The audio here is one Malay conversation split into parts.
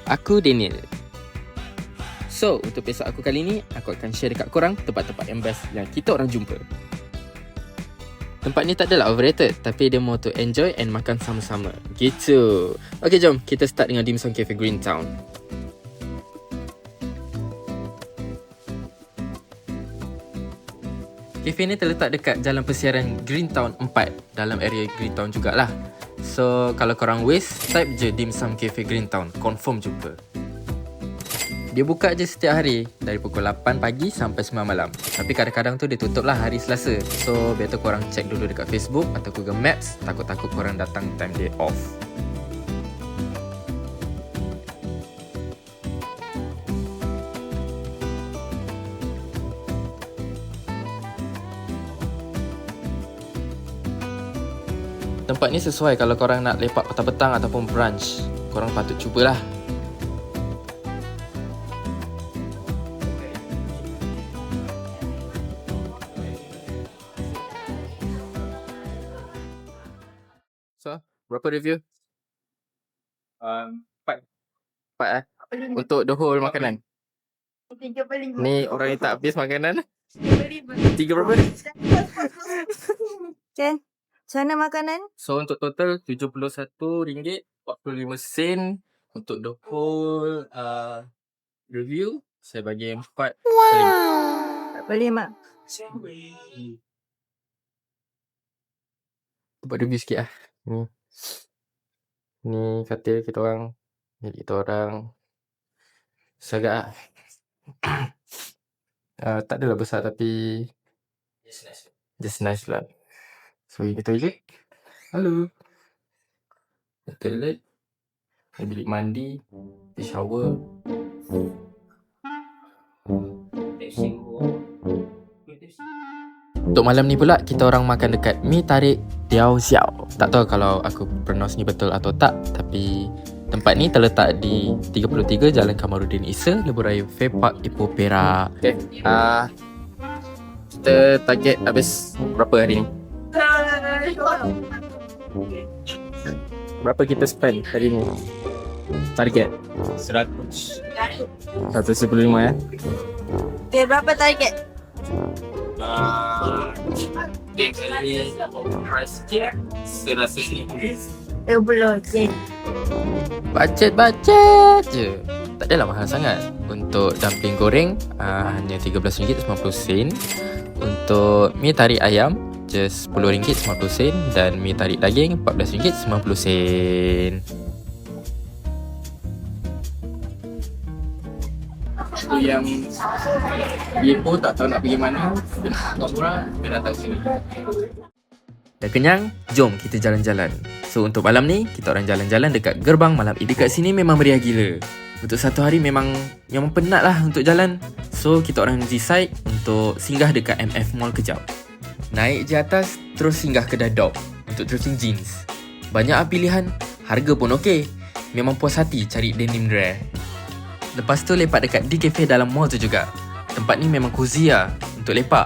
Aku Daniel. So, untuk episod aku kali ni, aku akan share dekat korang tempat-tempat yang best yang kita orang jumpa. Tempat ni tak adalah overrated, tapi dia more to enjoy and makan sama-sama. Gitu. Okay, jom kita start dengan Dim Sum Cafe Greentown. Cafe ni terletak dekat Jalan Persiaran Greentown 4 dalam area Greentown jugalah. So, kalau korang waste, type je Dim Sum Cafe Greentown. Confirm jumpa. Dia buka je setiap hari dari pukul 8 pagi sampai 9 malam. Tapi kadang-kadang tu dia tutup lah hari Selasa. So, better korang check dulu dekat Facebook atau Google Maps. Takut-takut korang datang time day off. Tempat ni sesuai kalau korang nak lepak petang-petang ataupun brunch. Korang patut cubalah. So, berapa review? 4 untuk the whole makanan. 3/5. Ni orang yang tak habis makanan. 3/5. 3 berapa? Chen, macam mana makanan? So untuk total RM71.45. Untuk the whole review saya bagi 4. Boleh mak. Buat review sikit lah. Ni katil kita orang. Jadi kita orang sagak lah. Tak adalah besar tapi just nice lah. So ini toilet. Halo. Toilet. Bilik mandi. Shower. Untuk malam ni pula kita orang makan dekat Mi Tarik Tiao Xiao. Tak tahu kalau aku pronounce ni betul atau tak, tapi tempat ni terletak di 33 Jalan Kamarudin Isa, Lebuh Raya Fair Park, Ipoh, Perak. Okay. Kita target habis berapa hari ni? Berapa kita spend hari ni? Target 115 ya. Okay, berapa target? Belum, Chen. Budget je. Tak adalah mahal sangat. Untuk dumpling goreng hanya RM13.90. Untuk mi tarik ayam just RM10.90 dan mi tarik daging RM14.90. Yang Ipoh tak tahu nak pergi mana, tak murah, dia datang sini. Dah kenyang? Jom kita jalan-jalan. So untuk malam ni, kita orang jalan-jalan dekat Gerbang Malam Ib. Dekat sini memang meriah gila. Untuk satu hari memang penat lah untuk jalan. So kita orang decide untuk singgah dekat MF Mall kejap. Naik je atas, terus singgah kedai Dog untuk thrifting jeans. Banyak pilihan, harga pun okey. Memang puas hati cari denim rare. Lepas tu lepak dekat D Cafe dalam mall tu juga. Tempat ni memang cozy lah untuk lepak.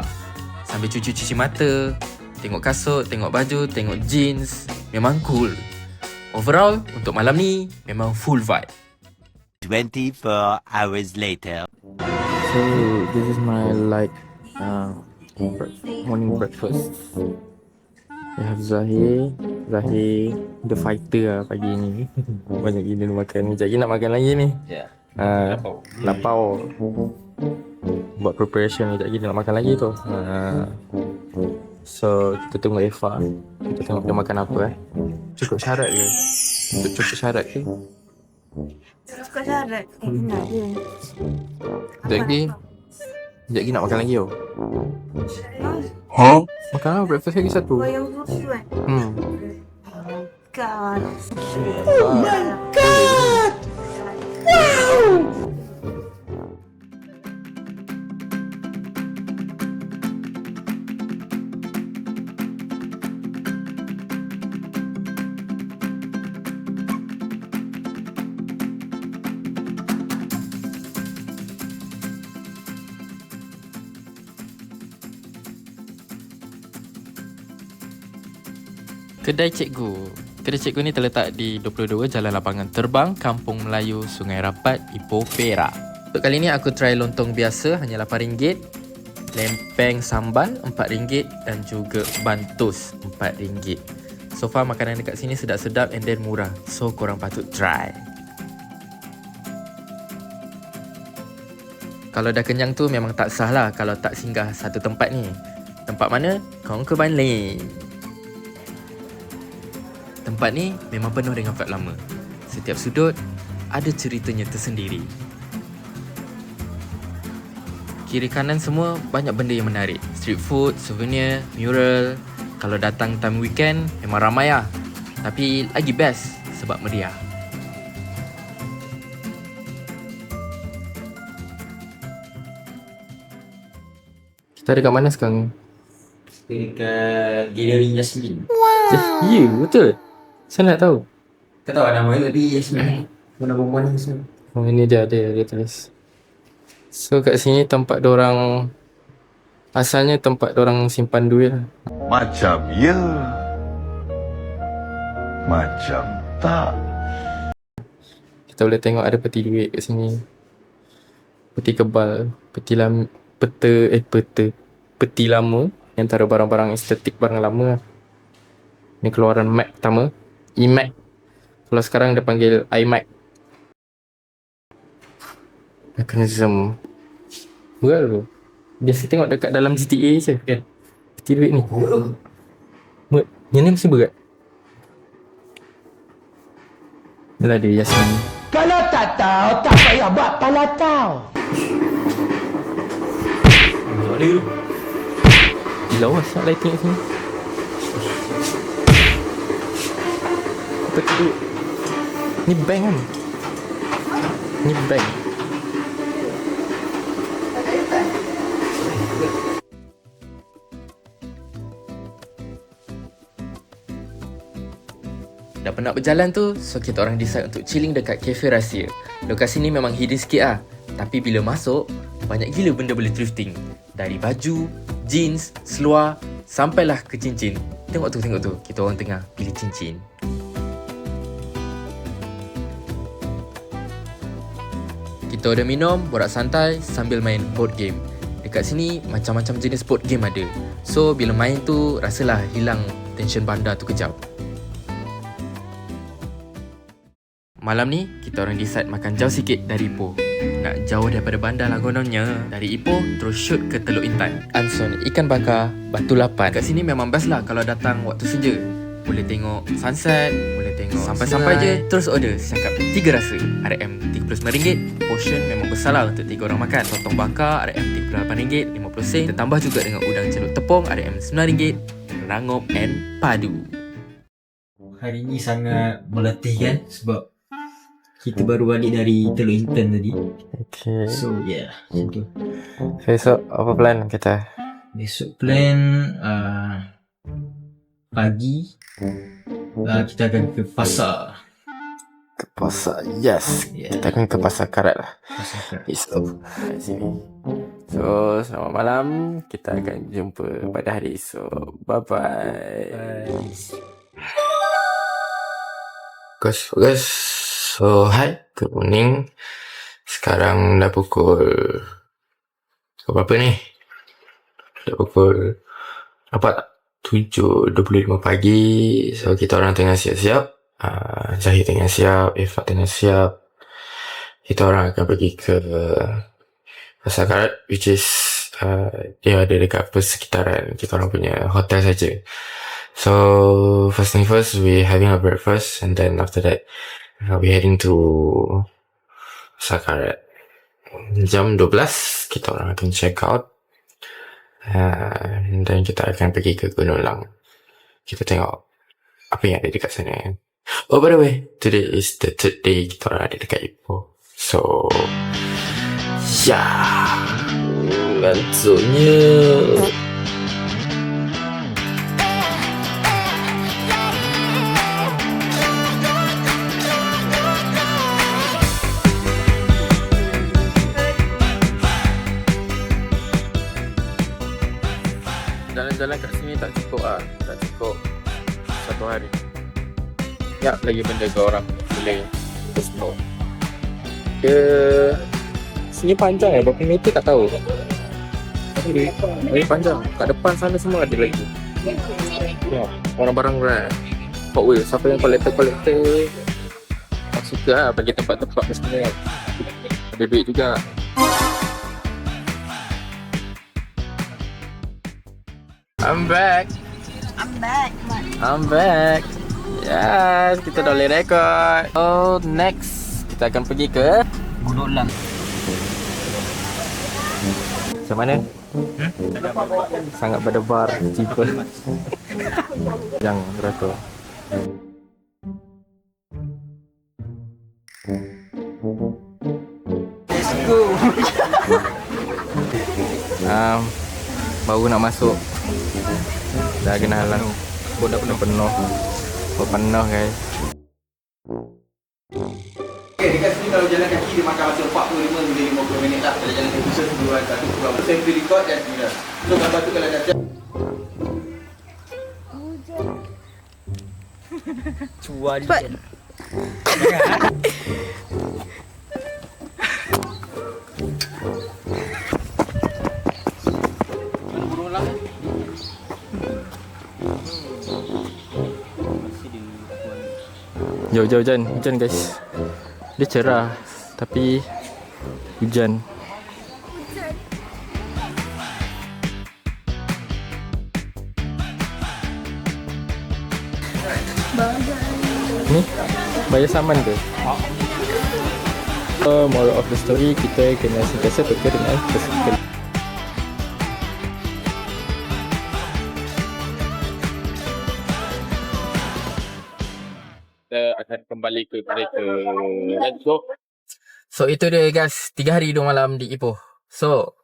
Sambil cuci-cuci mata, tengok kasut, tengok baju, tengok jeans. Memang cool. Overall, untuk malam ni memang full vibe. 24 hours later. So, this is my morning breakfast. I have Zahir the fighter lah pagi ni. Banyak gila makan ni. Sekejap lagi nak makan lagi ni. Lapau. Buat preparation ni. Sekejap lagi nak makan lagi tu. So, kita tunggu Eva. Kita tengok dia makan apa Cukup syarat ke? Cukup syarat ke? Suka syarat. Nak je. Sekejap lagi nak makan lagi tau. Makan lah, breakfast lagi satu. Oh, yang susu kan? God. Oh my god! Kedai Cikgu. Kedai Cikgu ni terletak di 22 Jalan Lapangan Terbang, Kampung Melayu, Sungai Rapat, Ipoh, Perak. Untuk kali ni aku try lontong biasa hanya RM8, lempeng sambal RM4 dan juga bantus RM4. So far makanan dekat sini sedap-sedap and then murah. So korang patut try. Kalau dah kenyang tu memang tak sah lah kalau tak singgah satu tempat ni. Tempat mana? Concubine Lane. Tempat ni memang penuh dengan vibe lama. Setiap sudut ada ceritanya tersendiri. Kiri kanan semua banyak benda yang menarik. Street food, souvenir, mural. Kalau datang time weekend memang ramai lah. Tapi lagi best sebab meriah. Kita ada kat mana sekarang? Dekat Galeri Yasmin. Ya, betul. Saya nak tahu. Kau tahu nama dia tadi Yasmin. Mana perempuan ni Yasmin? Oh, ini dia tulis. So kat sini tempat dorang, asalnya tempat dorang simpan duit lah. Macam ya, macam tak. Kita boleh tengok ada peti duit kat sini. Peti kebal, peti lama yang taruh barang-barang estetik, barang lama lah. Ni keluaran Mac pertama, iMac. Kalau sekarang dia panggil iMac. Mechanism. Berat tu. Biasa tengok dekat dalam GTA je kan. Peti duit ni. Yang ni mesti berat. Inilah dia Yasmin. Kalau tak tahu, tak payah buat pala tahu. Tak ada tu. Gila lah siap lighting kat sini. Peti duit. Ni bank kan? Ni bank. Dah penat berjalan tu, so kita orang decide untuk chilling dekat Cafe Rahsia. Lokasi ni memang hidden sikit lah. Tapi bila masuk, banyak gila benda boleh thrifting. Dari baju, jeans, seluar, sampailah ke cincin. Tengok tu, kita orang tengah pilih cincin. Kita order minum, borak santai sambil main board game. Dekat sini macam-macam jenis board game ada. So bila main tu rasalah hilang tension bandar tu kejap. Malam ni kita orang decide makan jauh sikit dari Ipoh. Nak jauh daripada bandar lah kononnya. Dari Ipoh terus shoot ke Teluk Intan, Anson ikan bakar, Batu Lapan. Kat sini memang best lah kalau datang waktu senja. Boleh tengok sunset, boleh tengok sampai-sampai je. Terus order cakap 3 rasa RM39. Portion memang besar lah untuk 3 orang makan. Sotong bakar RM38, 50 sen. Kita tambah juga dengan udang celup tepung RM9, rangup and padu. Hari ni sangat meletihkan sebab kita baru balik dari Teluk Intan tadi. Okay. So yeah, macam tu. Besok apa plan kita? Besok plan pagi kita akan ke pasar. Ke pasar, yes. Yeah. Kita akan ke pasar karat lah. Pasar Karat. Esok kat sini. So, selamat malam. Kita akan jumpa pada hari esok. Bye-bye. Guys. So, hi. Good morning. Sekarang dah pukul berapa ni? Dah pukul 7.25 pagi. So, kita orang tengah siap-siap. Zahid tengah siap, Ifat tengah siap. Kita orang akan pergi ke Pasar Karat, which is dia ada dekat persekitaran kita orang punya hotel saja. So first thing first, we having a breakfast, and then after that we heading to Pasar Karat. Jam 12 kita orang akan check out, and then kita akan pergi ke Gunung Lang. Kita tengok apa yang ada dekat sana. Oh, by the way, today is the 3rd day kita orang ada dekat Ipoh. So, ya, ngantuknya. Jalan-jalan kat sini tak cukup lah. Tak cukup satu hari. banyak lagi benda ke orang boleh explore. Dia sini panjang ya, berapa meter tak tahu. Tapi panjang. Kat depan sana semua ada lagi. Ya, barang-barang rare. Hot Wheels, siapa yang kolektor suka lah bagi tempat-tempat macam ni kan. Ada duit juga. I'm back. I'm back. Yes, kita dah boleh rekod. So next kita akan pergi ke Gunung Lang. macam mana? Sangat berdebar cheaper. Yang rekod. Let's go. Baru nak masuk. Dah kena halang. Dah penuh. Penuh guys. Okay, dekat sini kalau jalan kaki dia makan masa 45 hingga 50 minit lah. Kalau jalan kaki sebulan satu kurang. Saya boleh record dan sini lah. So gambar tu kalau dah Cuali. Jauh hujan guys. Dia cerah tapi hujan. Ni bayar saman ke? Moral of the story, kita kena sentiasa peka dengan kesukaan. Kita akan kembali ke kereta. Let's go. So itu dia guys, 3 hari 2 malam di Ipoh. So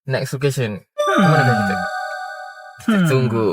next location, mana kita? Kita tunggu.